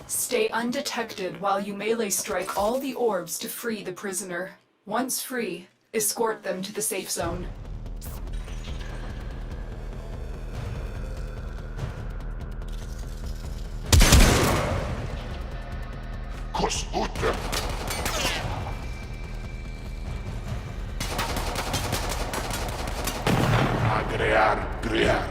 Stay undetected while you melee strike all the orbs to free the prisoner. Once free, escort them to the safe zone. Grear.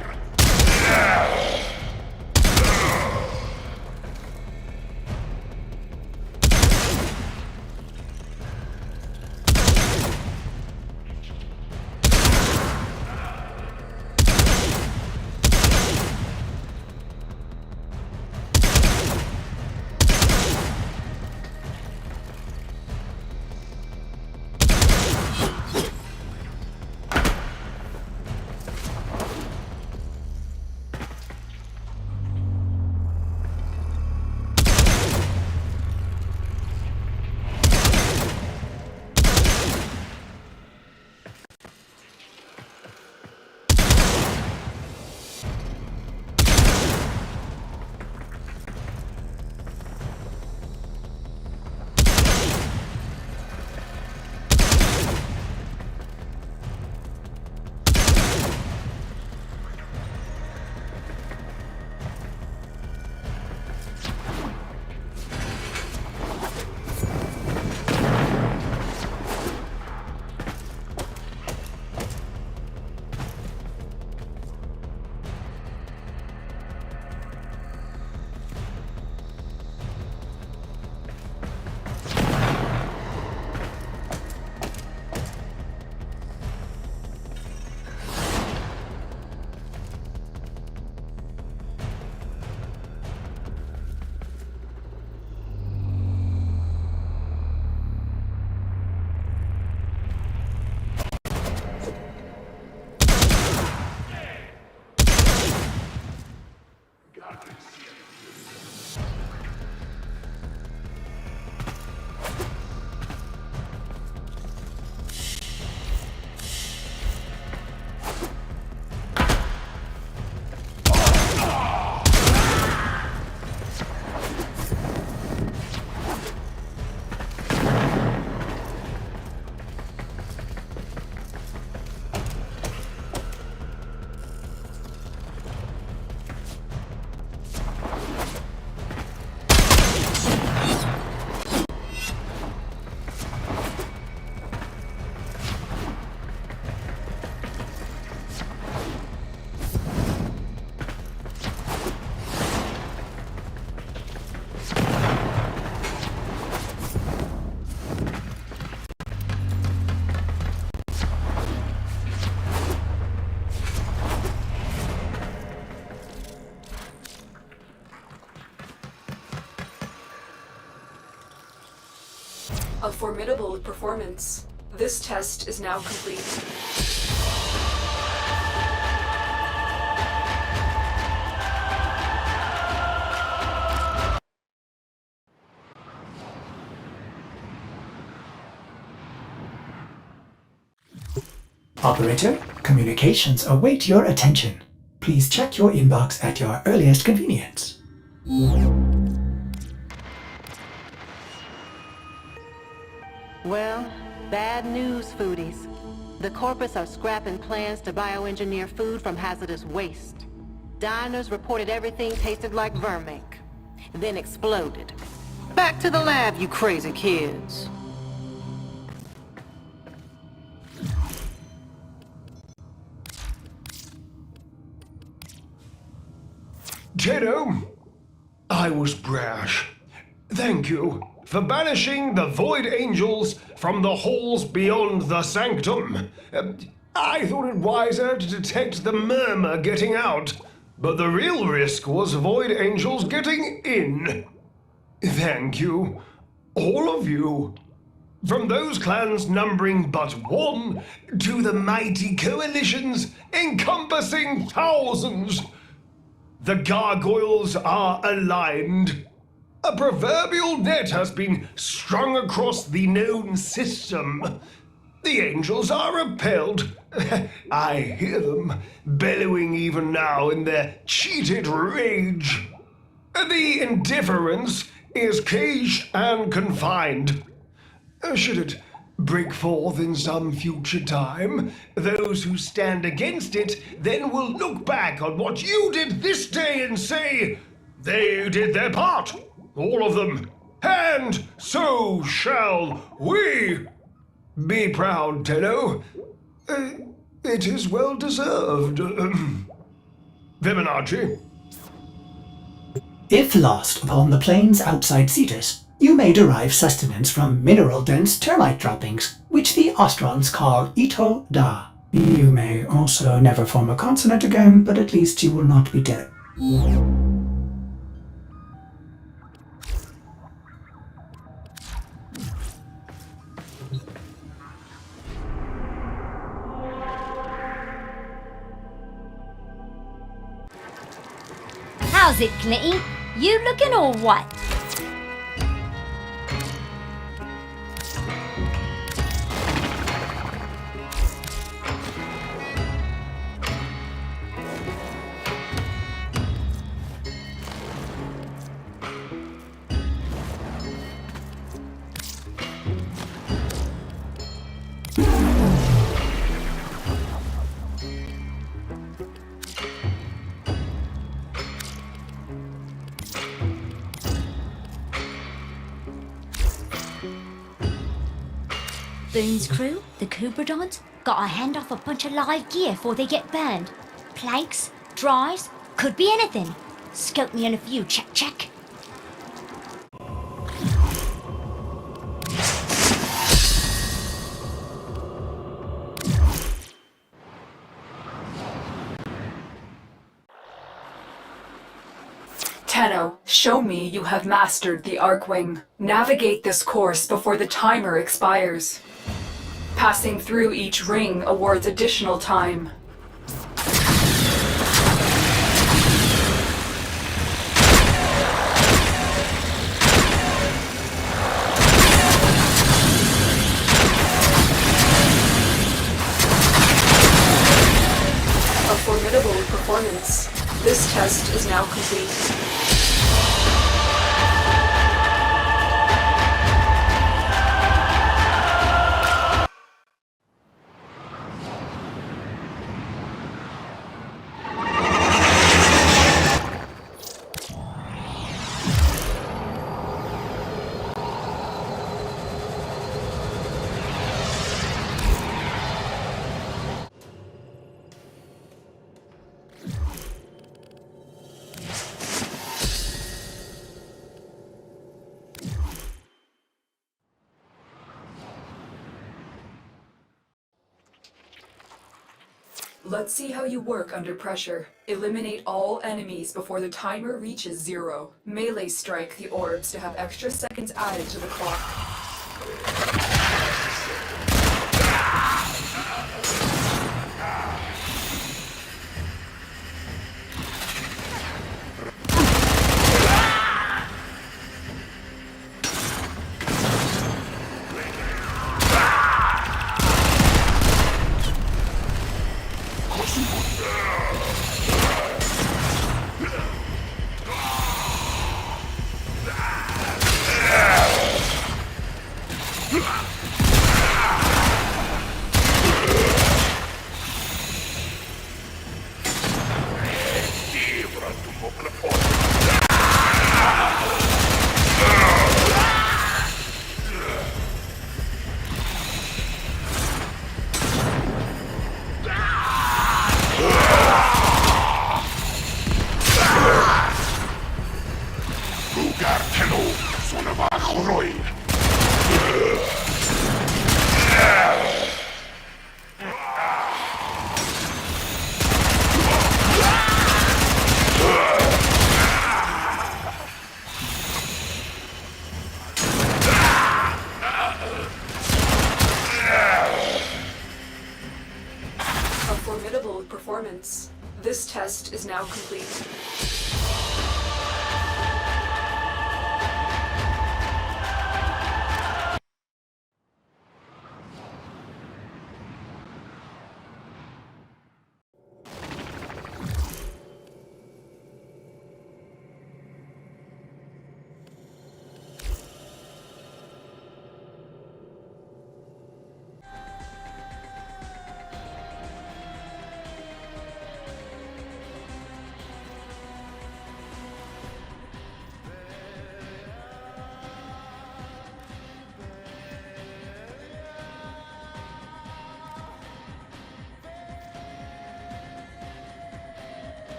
A formidable performance. This test is now complete. Operator, communications await your attention. Please check your inbox at your earliest convenience. Well, bad news, foodies. The corpus are scrapping plans to bioengineer food from hazardous waste. Diners reported everything tasted like vermink, then exploded. Back to the lab, you crazy kids. Jeddo, I was brash. Thank you for banishing the Void Angels from the halls beyond the sanctum. I thought it wiser to detect the murmur getting out, but the real risk was Void Angels getting in. Thank you, all of you. From those clans numbering but one, to the mighty coalitions encompassing thousands. The gargoyles are aligned. A proverbial net has been strung across the known system. The angels are repelled, I hear them bellowing even now in their cheated rage. The indifference is caged and confined. Should it break forth in some future time, those who stand against it then will look back on what you did this day and say, they did their part, all of them, and so shall we. Be proud, Tenno. It is well deserved. Fibonacci. If lost upon the plains outside Cetus, you may derive sustenance from mineral-dense termite droppings, which the Ostrons call Ito Da. You may also never form a consonant again, but at least you will not be dead. How's it, Clinty? You looking or what? Boone's crew, the Kubradons, got a hand off a bunch of live gear before they get burned. Planks, drives, could be anything. Scope me on a few, check. Tenno, show me you have mastered the Archwing. Navigate this course before the timer expires. Passing through each ring awards additional time. A formidable performance. This test is now complete. Let's see how you work under pressure. Eliminate all enemies before the timer reaches 0. Melee strike the orbs to have extra seconds added to the clock. Formidable performance. This test is now complete.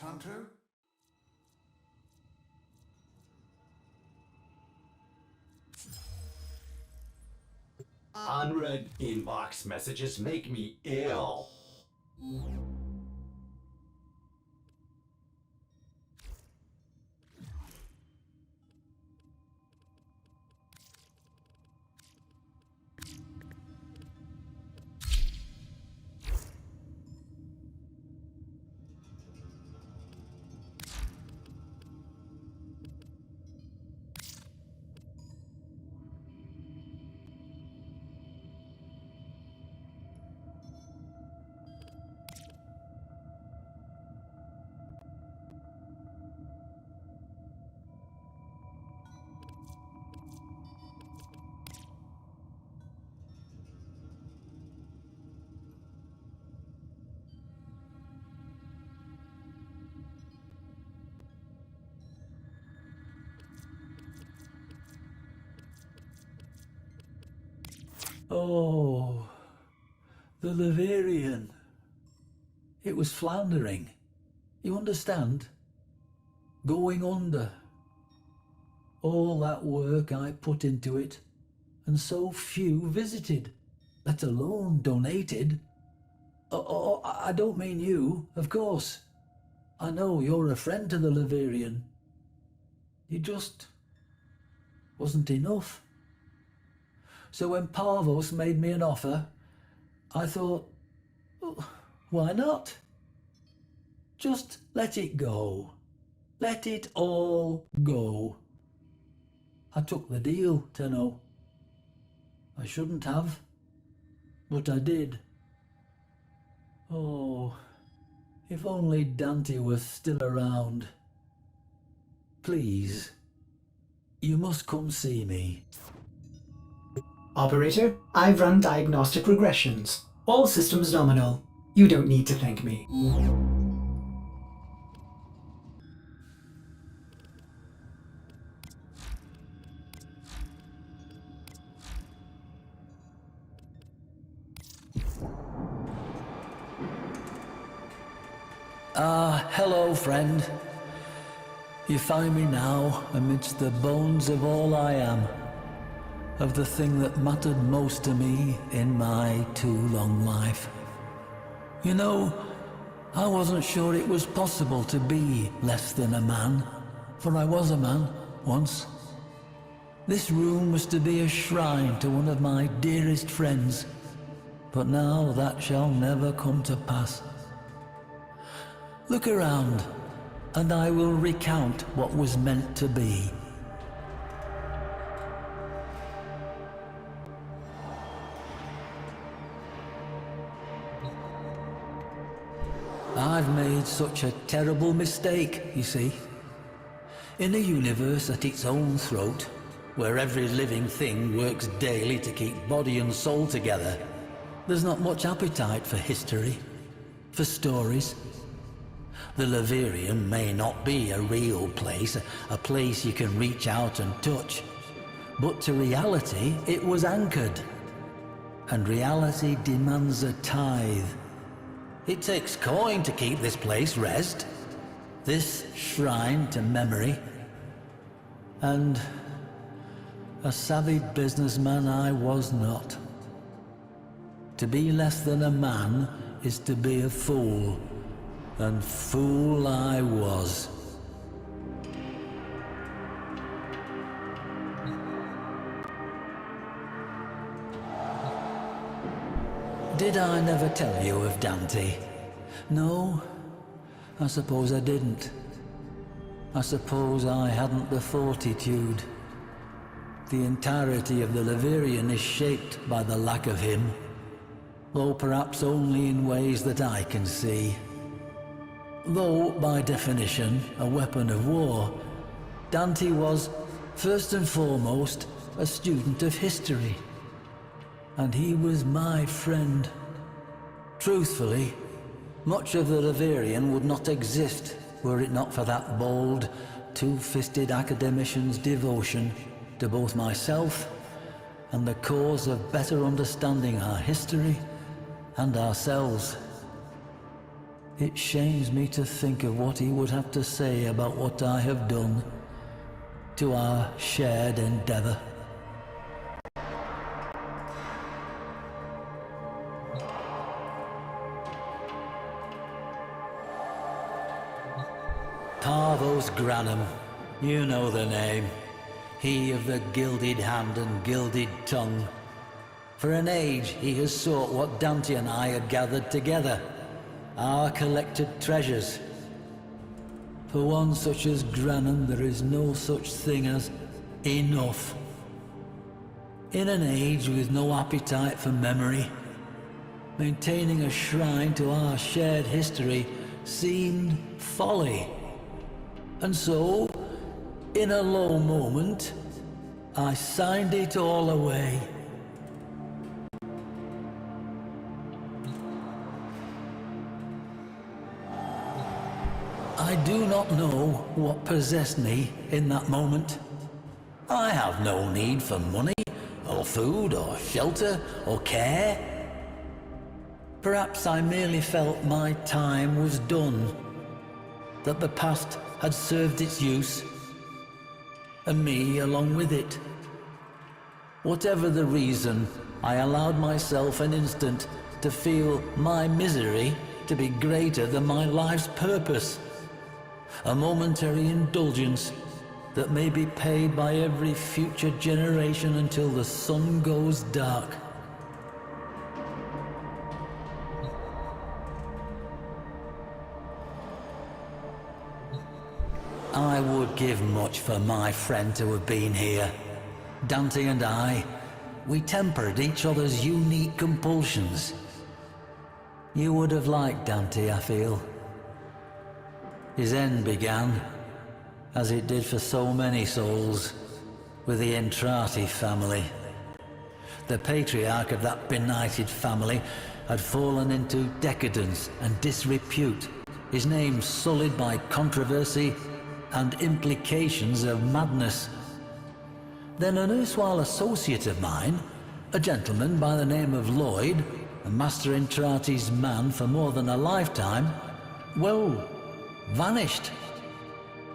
Hunter? Unread inbox messages make me ill. Oh, the Leverian. It was floundering. You understand? Going under. All that work I put into it, and so few visited, let alone donated. Oh, I don't mean you, of course. I know you're a friend to the Leverian. You just wasn't enough. So when Parvos made me an offer, I thought, oh, why not? Just let it go. Let it all go. I took the deal, Tenno. I shouldn't have, but I did. Oh, if only Dante was still around. Please, you must come see me. Operator, I've run diagnostic regressions. All systems nominal. You don't need to thank me. Hello, friend. You find me now amidst the bones of all I am, of the thing that mattered most to me in my too long life. You know, I wasn't sure it was possible to be less than a man, for I was a man once. This room was to be a shrine to one of my dearest friends, but now that shall never come to pass. Look around, and I will recount what was meant to be. I've made such a terrible mistake, you see. In a universe at its own throat, where every living thing works daily to keep body and soul together, there's not much appetite for history, for stories. The Leverian may not be a real place, a place you can reach out and touch, but to reality it was anchored. And reality demands a tithe. It takes coin to keep this place rest, this shrine to memory. And a savvy businessman I was not. To be less than a man is to be a fool. And fool I was. Did I never tell you of Dante? No, I suppose I didn't. I suppose I hadn't the fortitude. The entirety of the Leverian is shaped by the lack of him, though perhaps only in ways that I can see. Though, by definition, a weapon of war, Dante was, first and foremost, a student of history. And he was my friend. Truthfully, much of the Leverian would not exist were it not for that bold, two-fisted academician's devotion to both myself and the cause of better understanding our history and ourselves. It shames me to think of what he would have to say about what I have done to our shared endeavor. Parvos Granum, you know the name. He of the gilded hand and gilded tongue. For an age he has sought what Dante and I had gathered together, our collected treasures. For one such as Granum there is no such thing as enough. In an age with no appetite for memory, maintaining a shrine to our shared history seemed folly. And so, in a low moment, I signed it all away. I do not know what possessed me in that moment. I have no need for money, or food, or shelter, or care. Perhaps I merely felt my time was done, that the past had served its use, and me along with it. Whatever the reason, I allowed myself an instant to feel my misery to be greater than my life's purpose. A momentary indulgence that may be paid by every future generation until the sun goes dark. I would give much for my friend to have been here. Dante and I, we tempered each other's unique compulsions. You would have liked Dante, I feel. His end began, as it did for so many souls, with the Entrati family. The patriarch of that benighted family had fallen into decadence and disrepute, his name sullied by controversy and implications of madness. Then an erstwhile associate of mine, a gentleman by the name of Lloyd, a Master Entrati's man for more than a lifetime, well, vanished.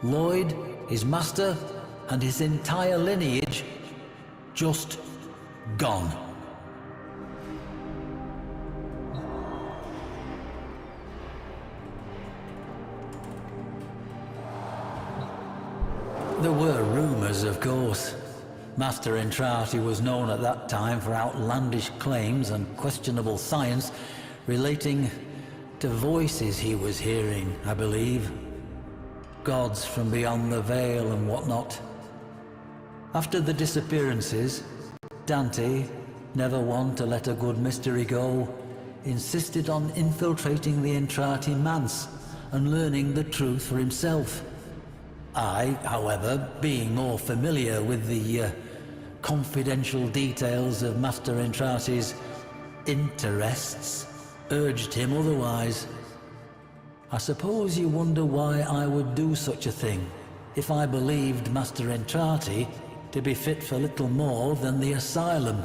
Lloyd, his master, and his entire lineage just gone. There were rumors, of course. Master Entrati was known at that time for outlandish claims and questionable science relating to voices he was hearing, I believe. Gods from beyond the veil and whatnot. After the disappearances, Dante, never one to let a good mystery go, insisted on infiltrating the Entrati manse and learning the truth for himself. I, however, being more familiar with the confidential details of Master Entrati's interests, urged him otherwise. I suppose you wonder why I would do such a thing if I believed Master Entrati to be fit for little more than the asylum.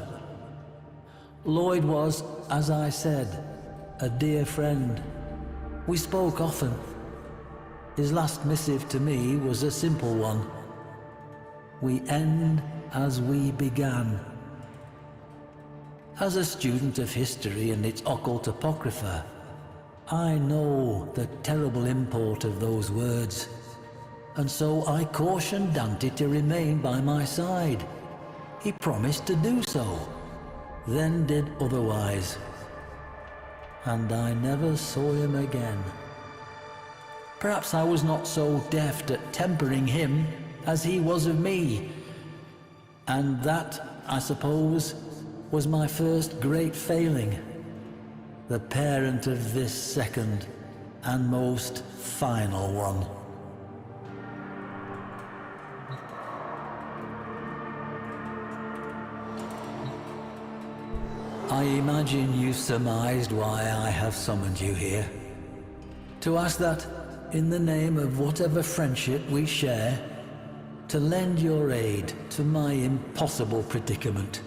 Lloyd was, as I said, a dear friend. We spoke often. His last missive to me was a simple one. We end as we began. As a student of history and its occult apocrypha, I know the terrible import of those words, and so I cautioned Dante to remain by my side. He promised to do so, then did otherwise, and I never saw him again. Perhaps I was not so deft at tempering him as he was of me, and that, I suppose, was my first great failing, the parent of this second and most final one. I imagine you surmised why I have summoned you here. To ask that, in the name of whatever friendship we share, to lend your aid to my impossible predicament.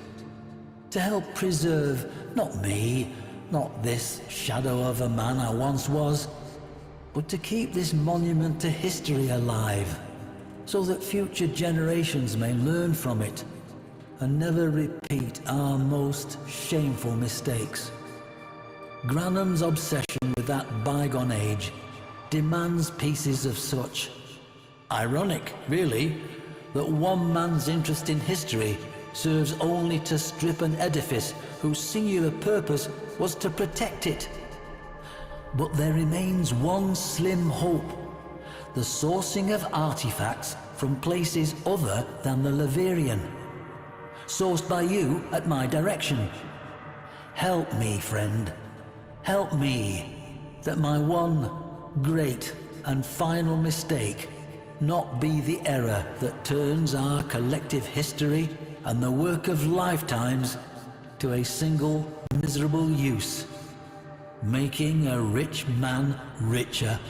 To help preserve, not me, not this shadow of a man I once was, but to keep this monument to history alive, so that future generations may learn from it and never repeat our most shameful mistakes. Granham's obsession with that bygone age demands pieces of such. Ironic, really, that one man's interest in history serves only to strip an edifice whose singular purpose was to protect it. But there remains one slim hope: the sourcing of artifacts from places other than the Laverian, sourced by you at my direction. Help me, friend. Help me, that my one great and final mistake not be the error that turns our collective history and the work of lifetimes to a single miserable use, making a rich man richer.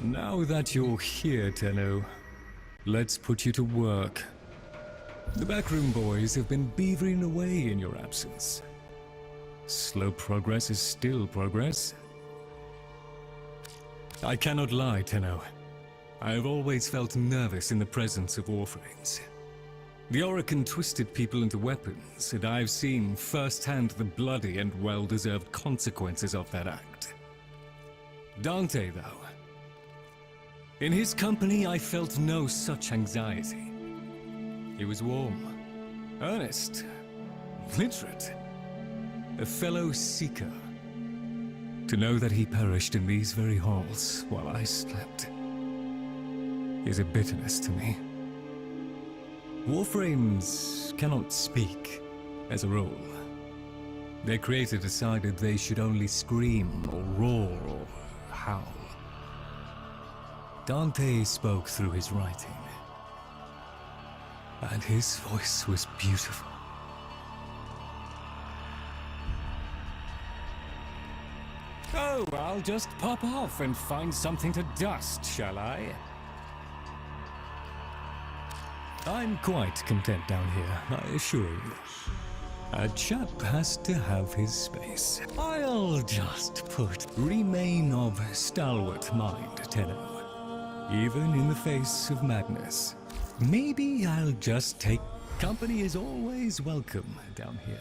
Now that you're here, Tenno, let's put you to work. The backroom boys have been beavering away in your absence. Slow progress is still progress. I cannot lie, Tenno. I have always felt nervous in the presence of Warframes. The Orokin twisted people into weapons, and I've seen firsthand the bloody and well-deserved consequences of that act. Dante, though. In his company, I felt no such anxiety. He was warm, earnest, literate, a fellow seeker. To know that he perished in these very halls while I slept is a bitterness to me. Warframes cannot speak, as a rule. Their creator decided they should only scream or roar or howl. Dante spoke through his writing, and his voice was beautiful. Oh, I'll just pop off and find something to dust, shall I? I'm quite content down here, I assure you. A chap has to have his space. I'll just put remain of stalwart mind, Tenno. Even in the face of madness. Maybe I'll just take... Company is always welcome down here.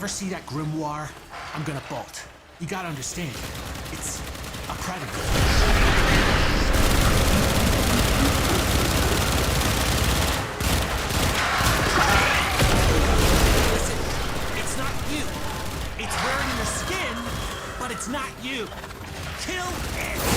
ever see that grimoire, I'm gonna bolt. You gotta understand, it's a predator. Listen, it's not you. It's wearing your skin, but it's not you. Kill it!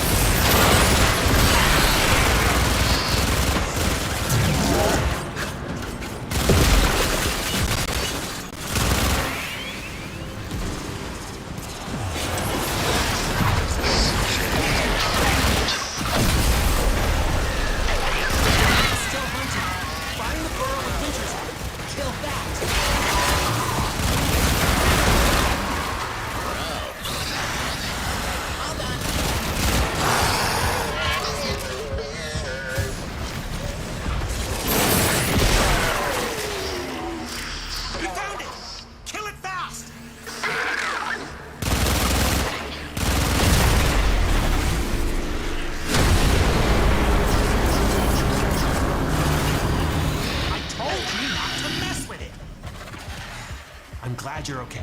I'm glad you're okay.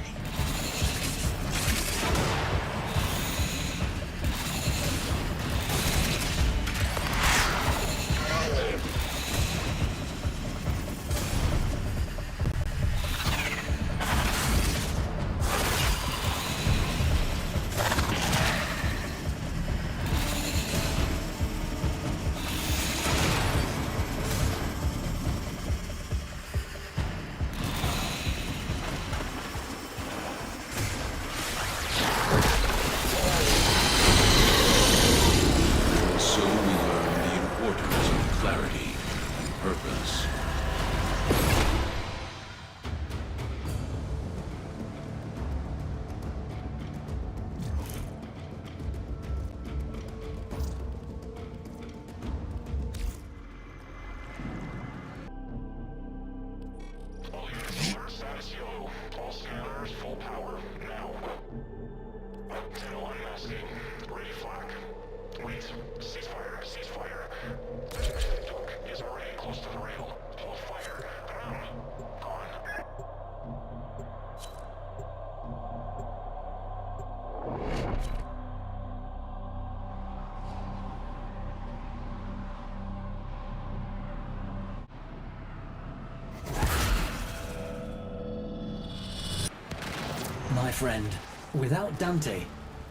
My friend, without Dante,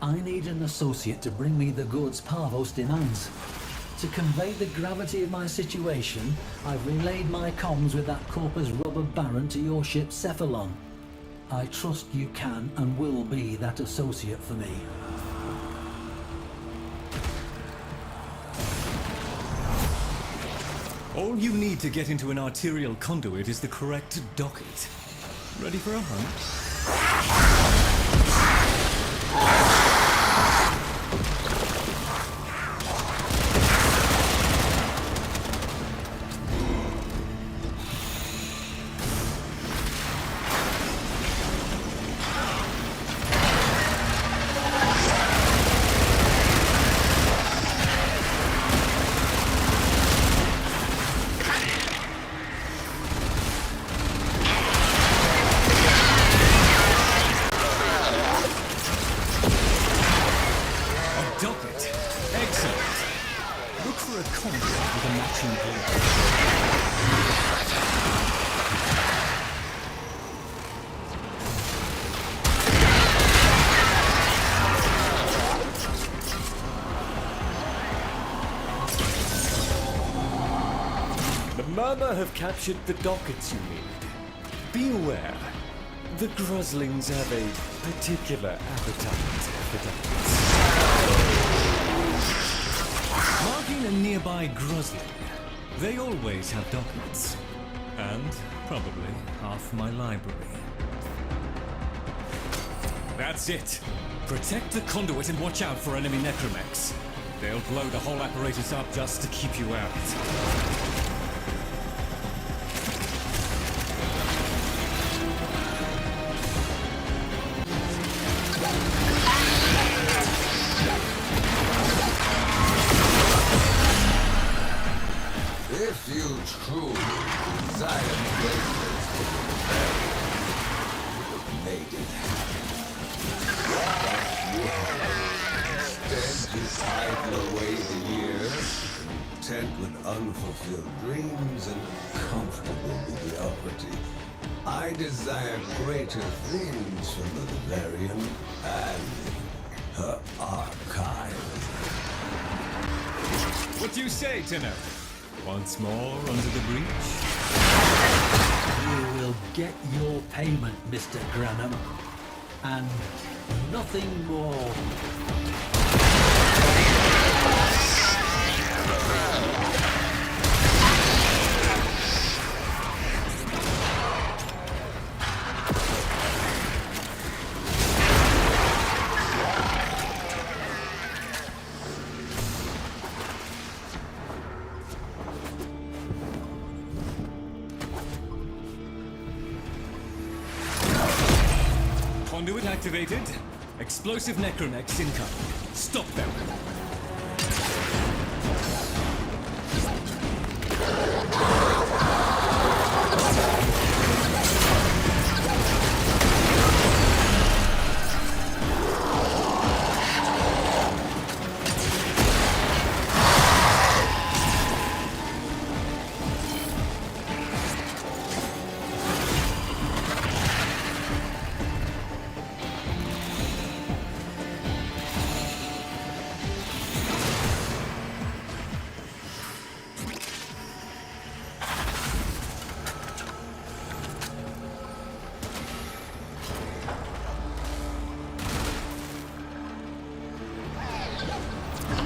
I need an associate to bring me the goods Parvos demands. To convey the gravity of my situation, I've relayed my comms with that Corpus Rubber Baron to your ship Cephalon. I trust you can and will be that associate for me. All you need to get into an arterial conduit is the correct docket. Ready for a hunt? Murmur have captured the dockets you need. Be aware, the Gruslings have a particular appetite for dockets. Marking a nearby Grusling, they always have dockets. And probably half my library. That's it. Protect the conduit and watch out for enemy necromechs. They'll blow the whole apparatus up just to keep you out. If you truly desire places to be buried, make just idle away the years, content with unfulfilled dreams and comfortable mediocrity. I desire greater things from the Valerian and her archive. What do you say, Tenno? Once more under the breach? You will get your payment, Mr. Granham. And nothing more. Conduit activated. Explosive necromechs incoming. Stop them.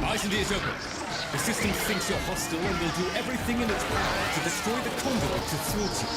Eyes open. The system thinks you're hostile and will do everything in its power to destroy the conduit to thwart you.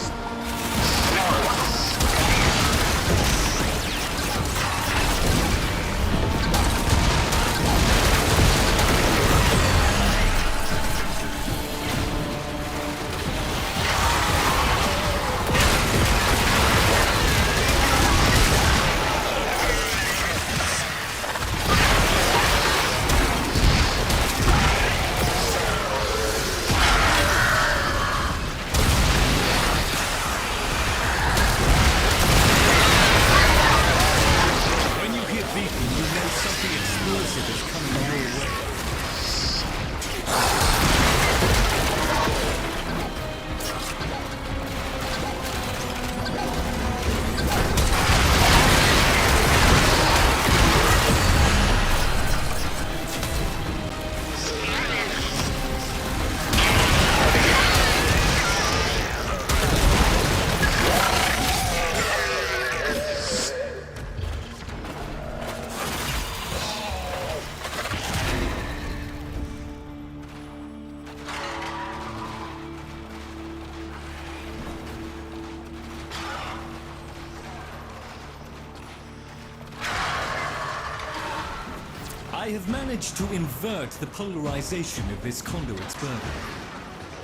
I have managed to invert the polarization of this conduit's burden.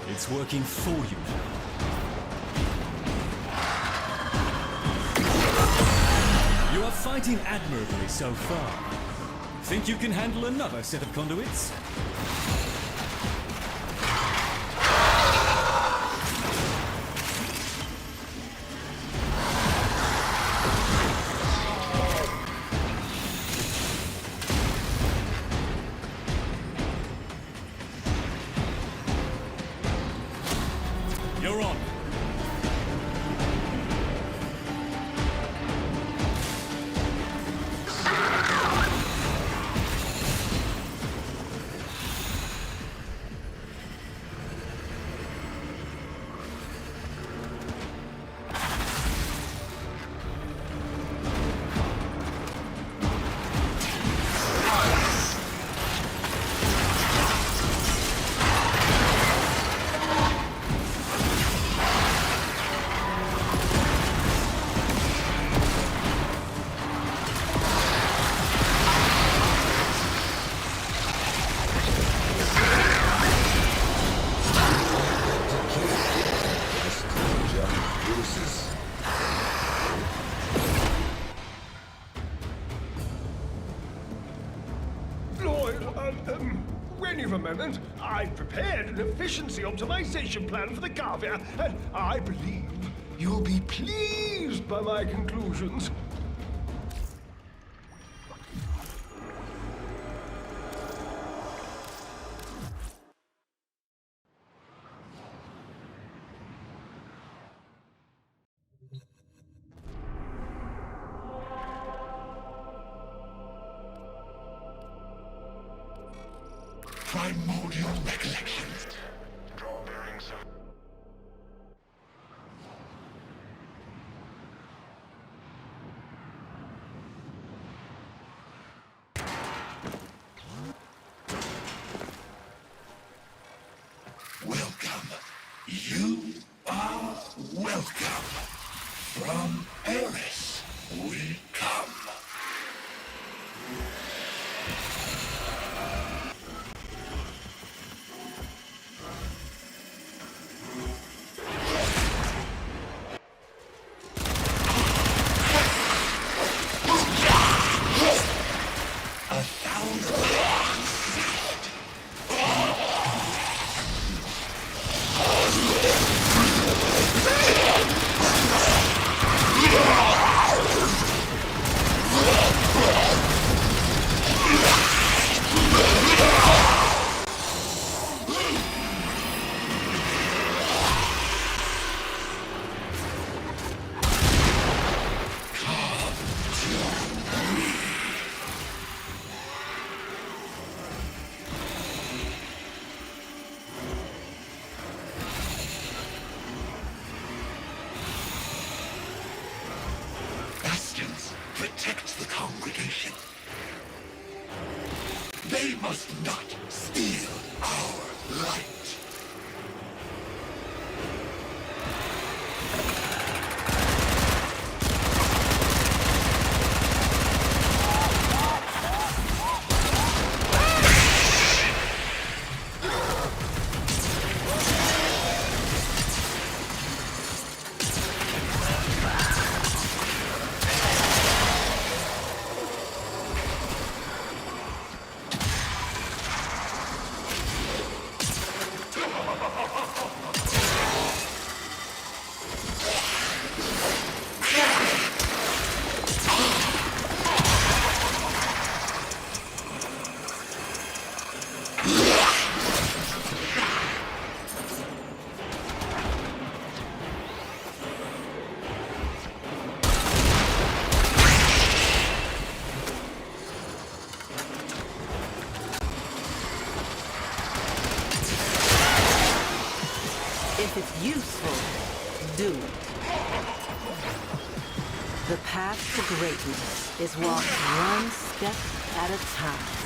It's working for you now. You are fighting admirably so far. Think you can handle another set of conduits? You're on. Wait a moment. I've prepared an efficiency optimization plan for the Garvia, and I believe you'll be pleased by my conclusions. primordial recollection. Draw bearings. Welcome. You are welcome. From Eris we come. Protect the congregation. They must not steal our light. If it's useful, do it. The path to greatness is walked one step at a time.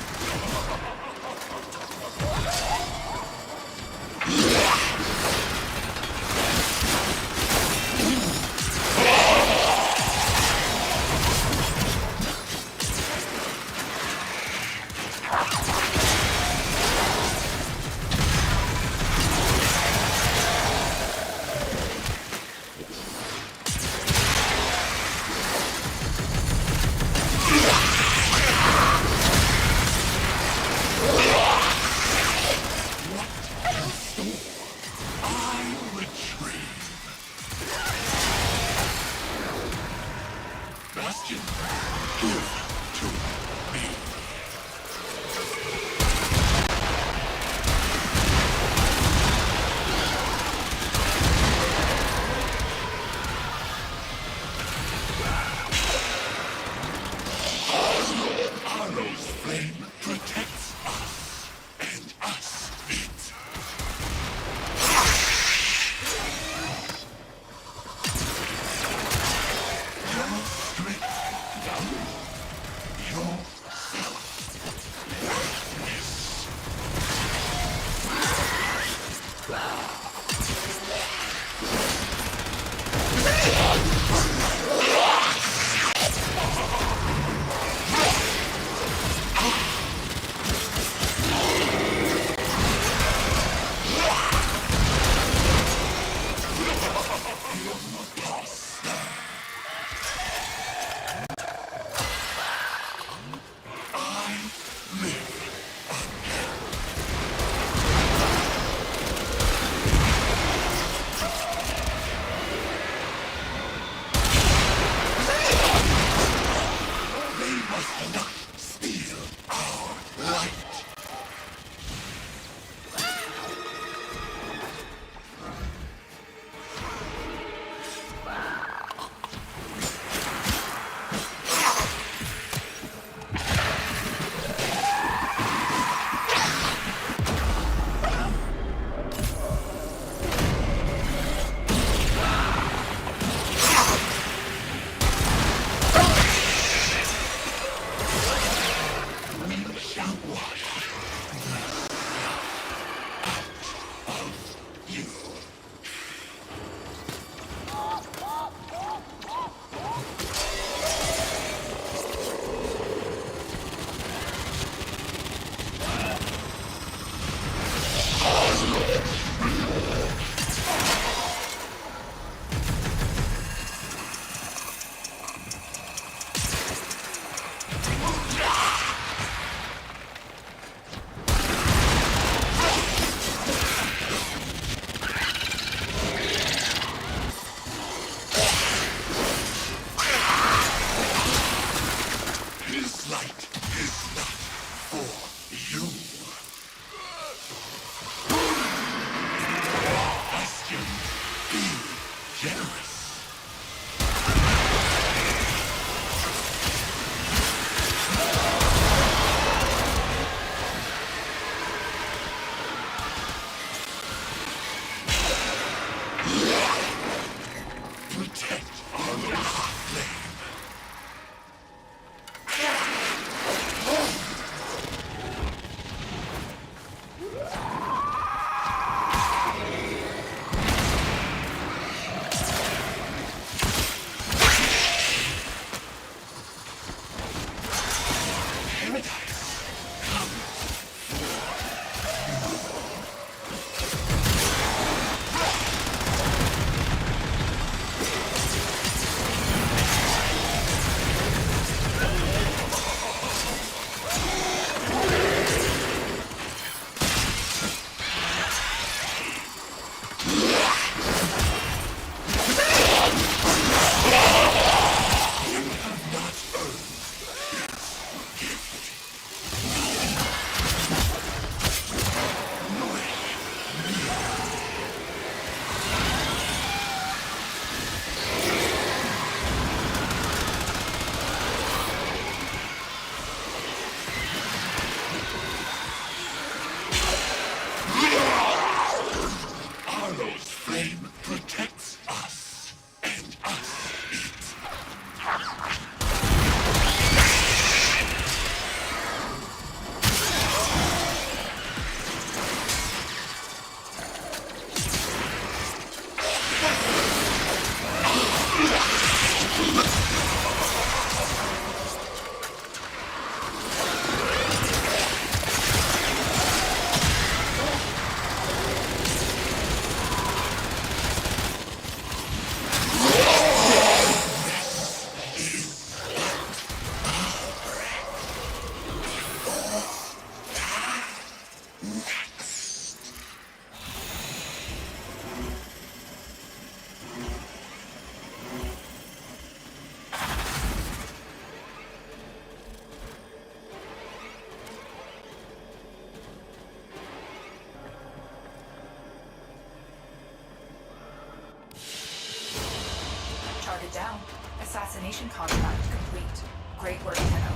Assassination contract complete. Great work, Tenno.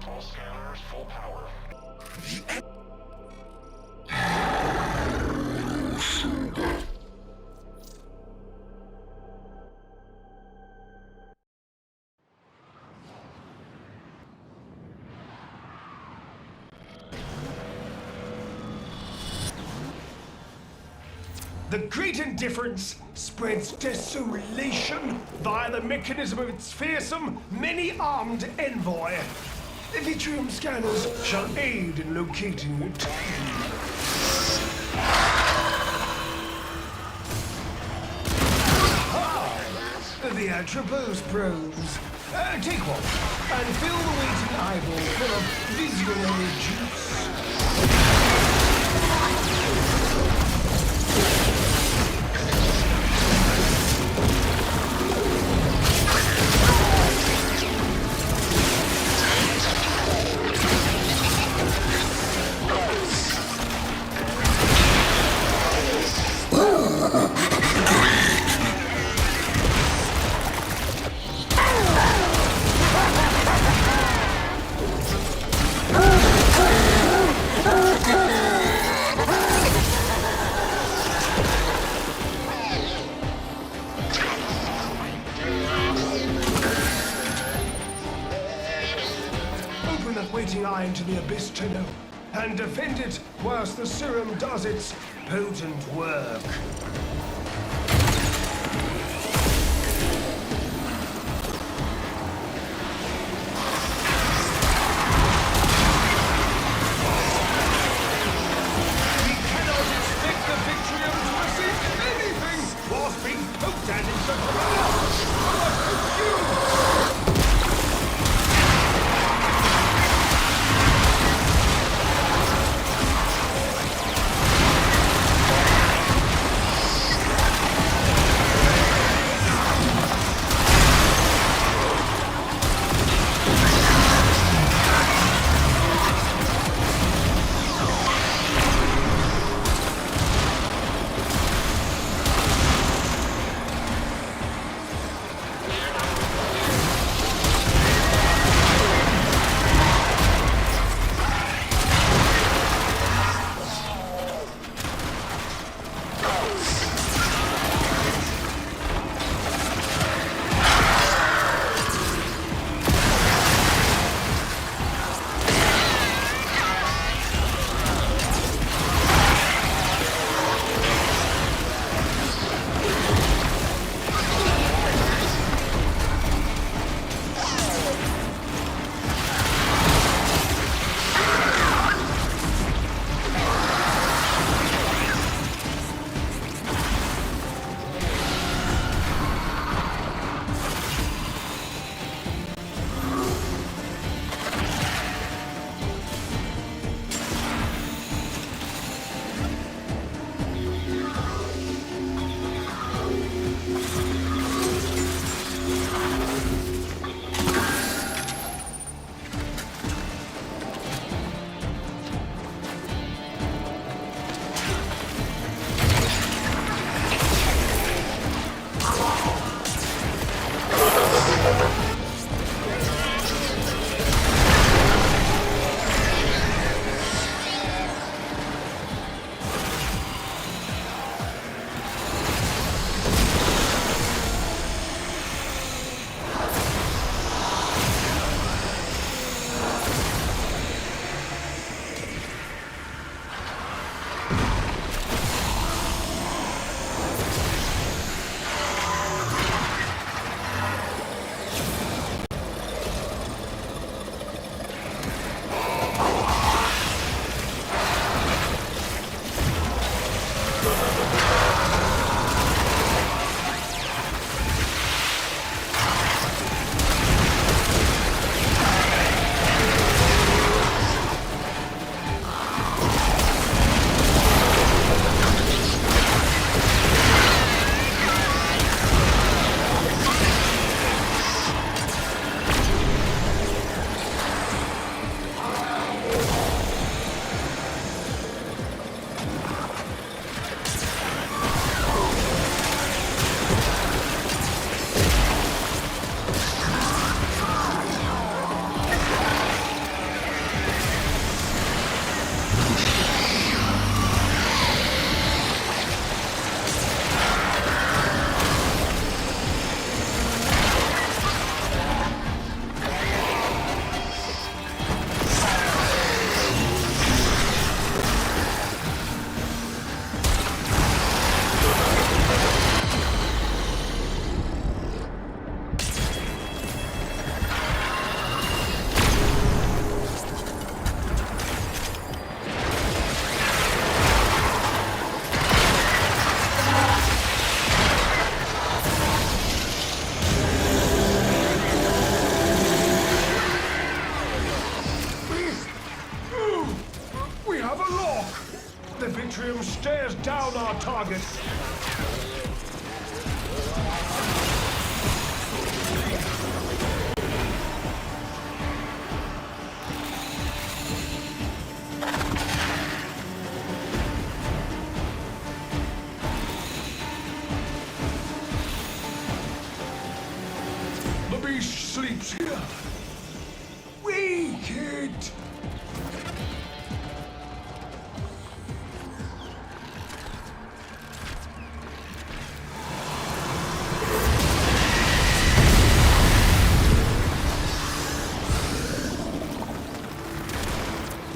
All scanners full power. The Great Indifference spreads desolation via the mechanism of its fearsome, many-armed envoy. Vitrium scanners shall aid in locating it. The Atropos probes. Take one, and fill the waiting eyeball full of visionary juice. Waiting eye into the abyss to know, and defend it whilst the serum does its potent work. We cannot expect the Vitrium to receive anything whilst being poked at in such a manner. What a you! Warframe stares down our target. The beast sleeps here. Wake it!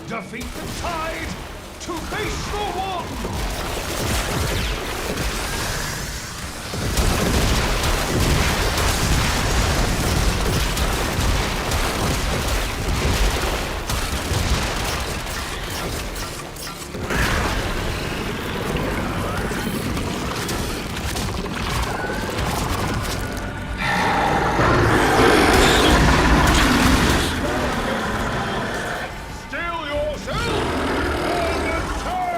Defeat the tide to face the one! Still yourself and attack!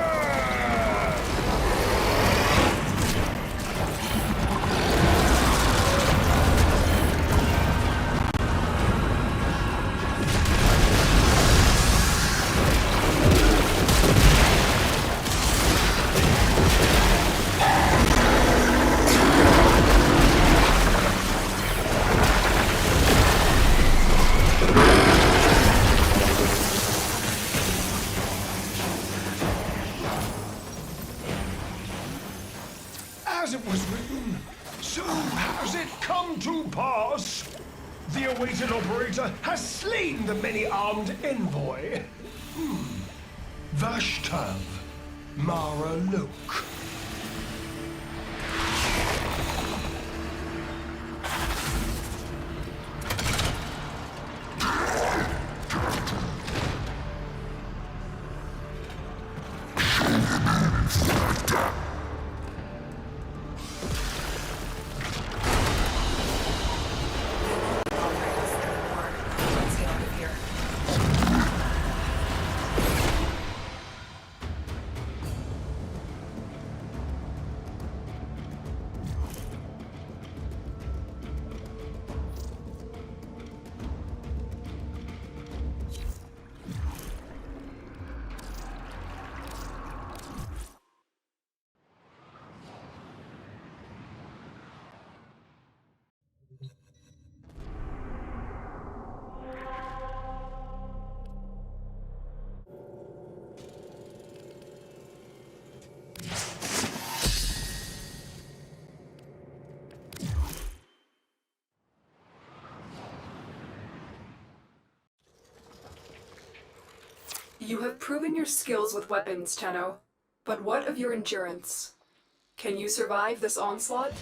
As it was written, so has it come to pass. The awaited operator has slain the many-armed envoy. Vashtav Mara Lok. Let's get out of here. You have proven your skills with weapons, Tenno. But what of your endurance? Can you survive this onslaught?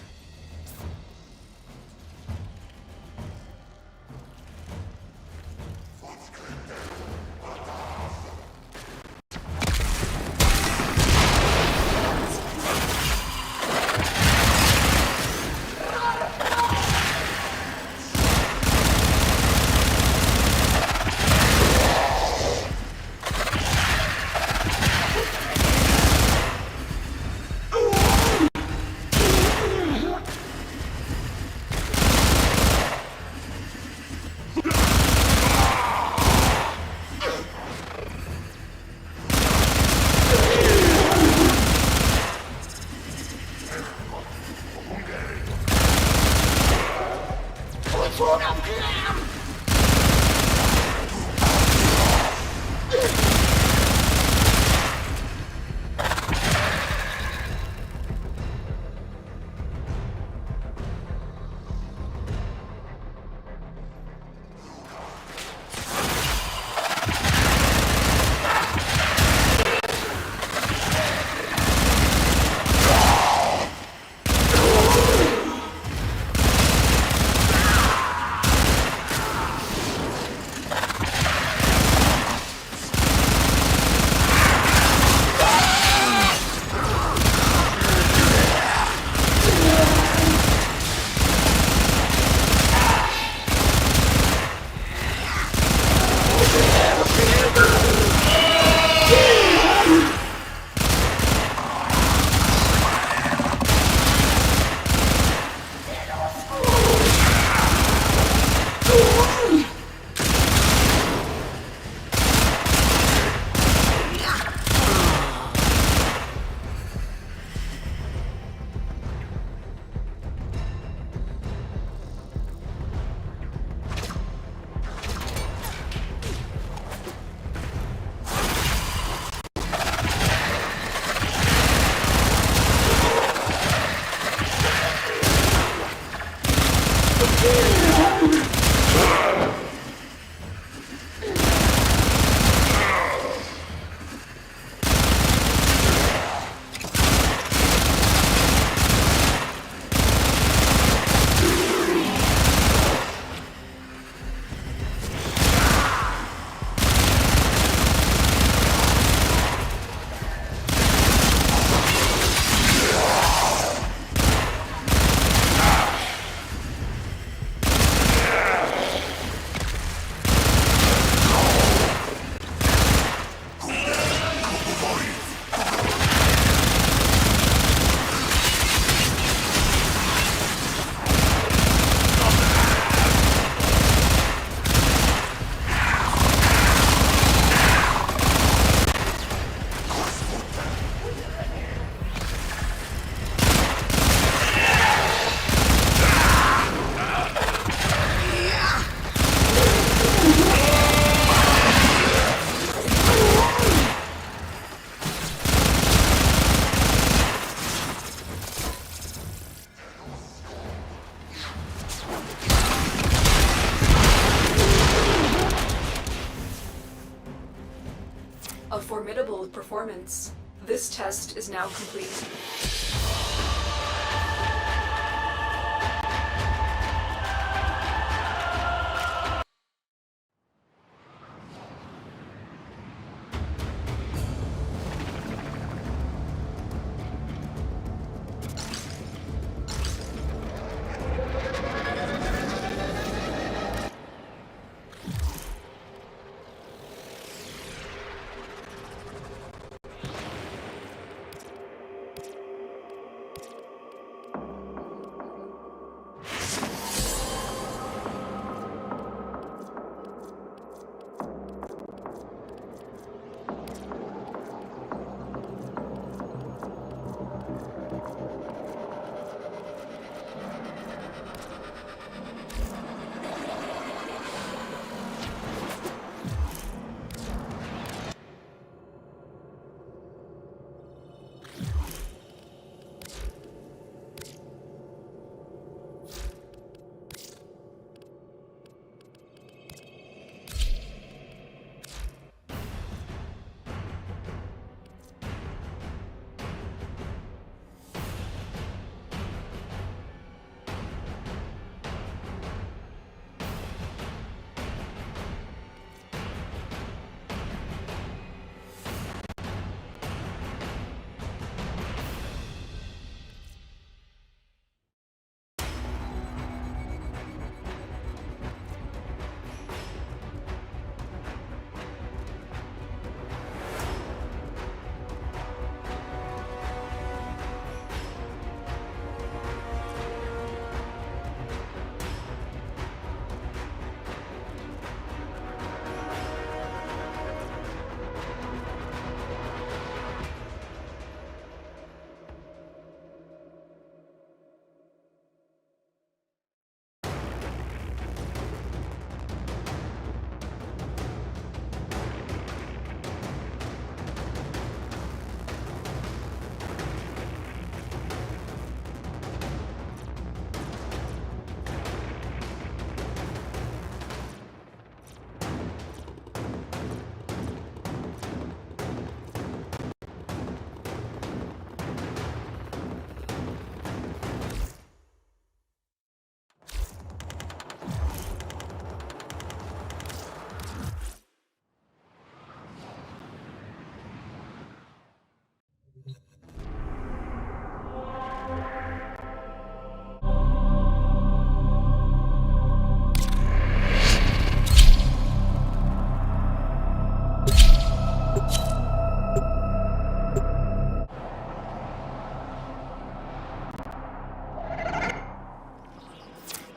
seconds. This test is now complete.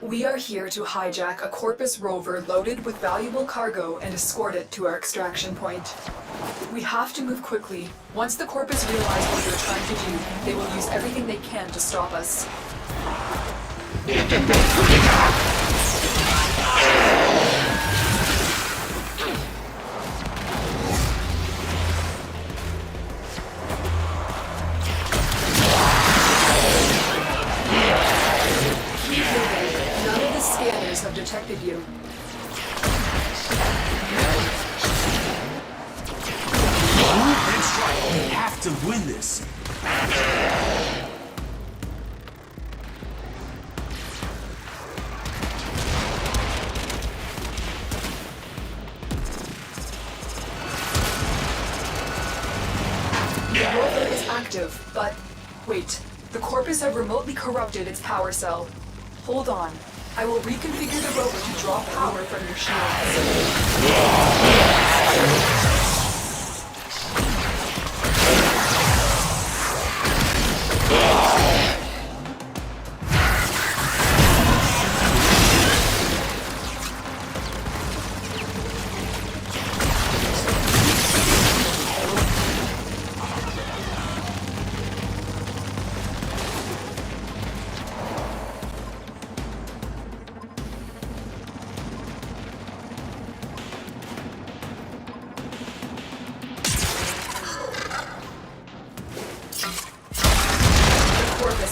We are here to hijack a Corpus rover loaded with valuable cargo and escort it to our extraction point. We have to move quickly. Once the Corpus realize what we are trying to do, they will use everything they can to stop us. Have detected you. That's right. We have to win this. The rover is active, but wait. The Corpus have remotely corrupted its power cell. Hold on. I will reconfigure the rover to draw power from your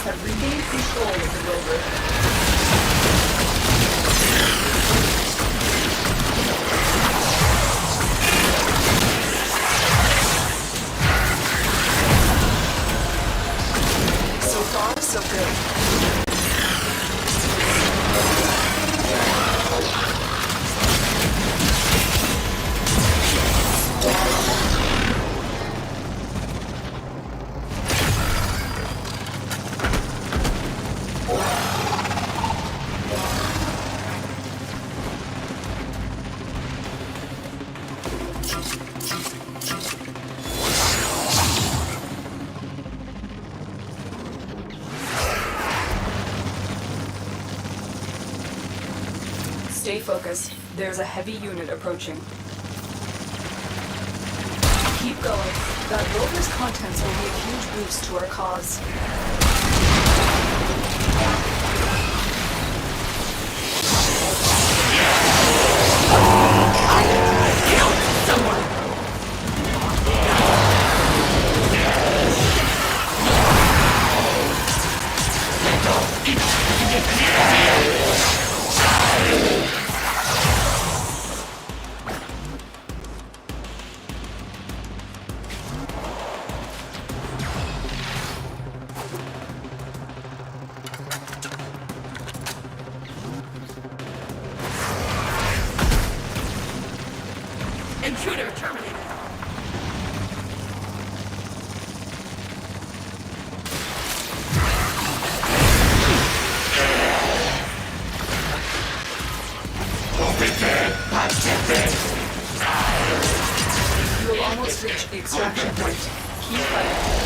have regained control of the rover. true. Stay focused. There's a heavy unit approaching. Keep going. That rover's contents will be a huge boost to our cause. Intruder terminated. You will almost reach the extraction point. Keep fighting.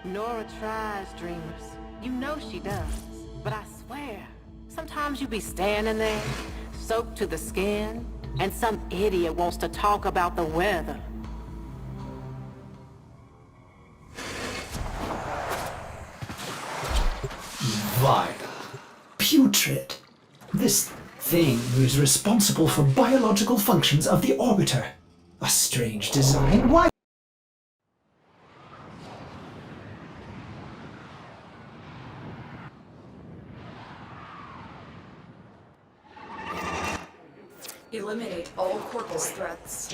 Nora tries, dreamers. You know she does. But I swear, sometimes you be standing there, soaked to the skin, and some idiot wants to talk about the weather. Vile. Putrid. This thing is responsible for biological functions of the orbiter. A strange design. Why? Eliminate all corpus threats.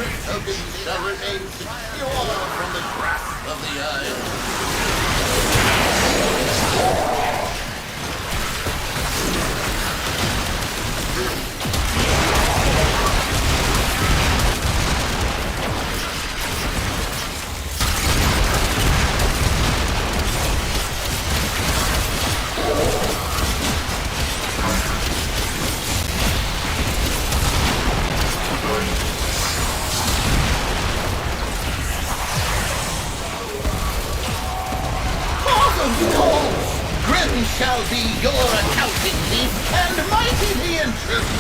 sacred tokens shall remain secure from the grasp of the Eye. Grim shall be your accounting thief, and mighty the entrance.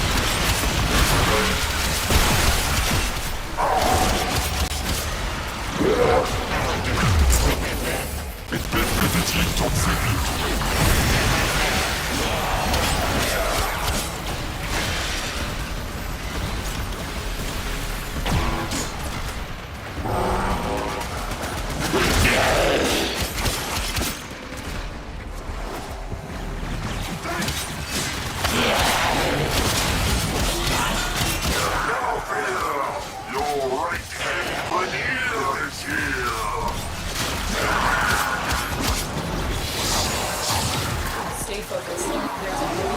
Stay focused. There's a heavy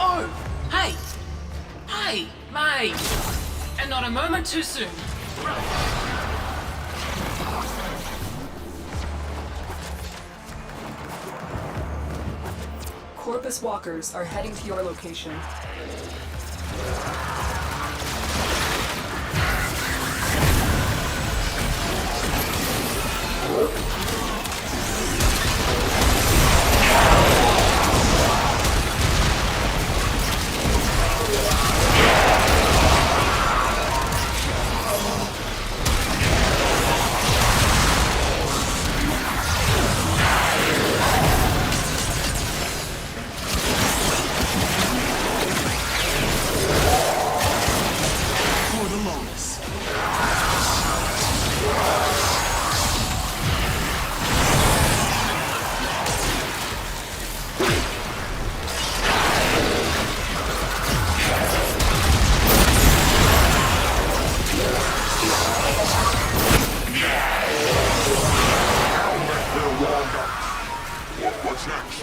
Oh! Hey! Hey! Mate! And not a moment too soon. Corpus walkers are heading to your location. For the longest. What's next?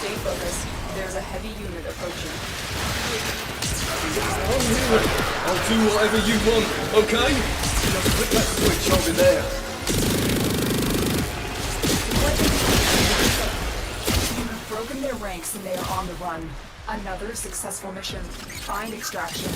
Stay focused. There's a heavy unit approaching. I'll do whatever you want, okay? Just click that switch over there. You've broken their ranks and they are on the run. Another successful mission. Find extraction.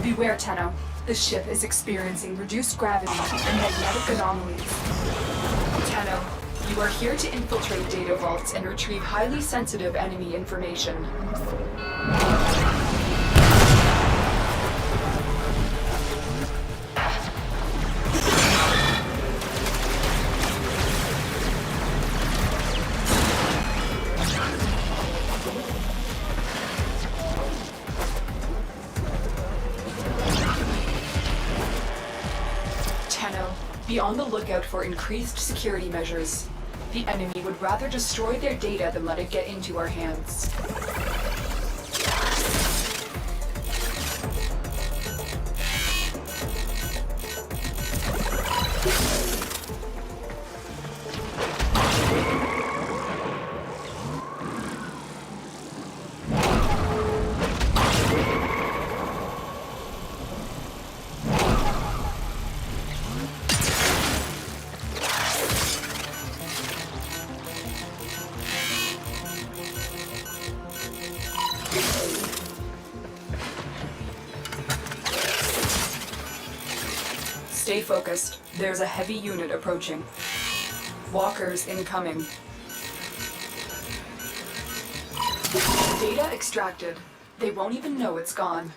Beware, Tenno. The ship is experiencing reduced gravity and magnetic anomalies. Tenno, you are here to infiltrate data vaults and retrieve highly sensitive enemy information. Be on the lookout for increased security measures. The enemy would rather destroy their data than let it get into our hands. Stay focused. There's a heavy unit approaching. Walkers incoming. Data extracted. They won't even know it's gone.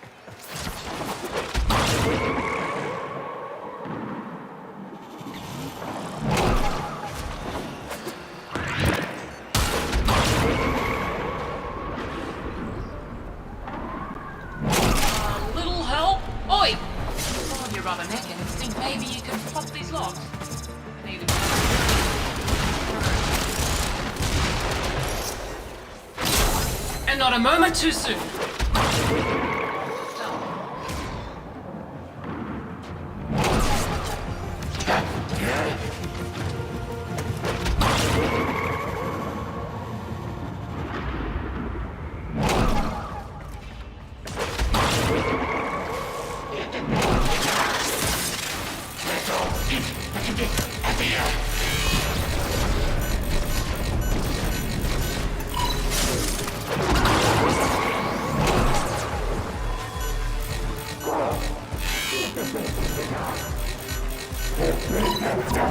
Little help? Oi! Oh, your rubber neck and think maybe you can pop these locks. Maybe. And not a moment too soon.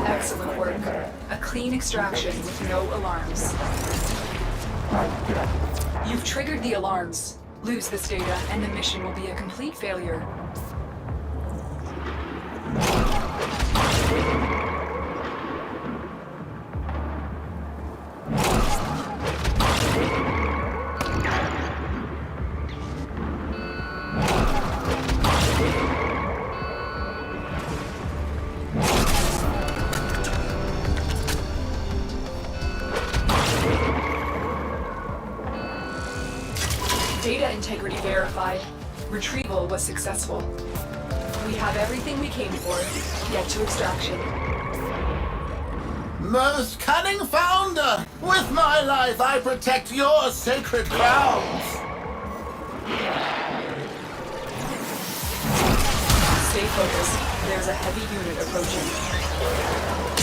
Excellent work. A clean extraction with no alarms. You've triggered the alarms. Lose this data and the mission will be a complete failure. Data integrity verified. Retrieval was successful. We have everything we came for. Get to extraction. Most cunning founder! With my life, I protect your sacred grounds! Stay focused. There's a heavy unit approaching.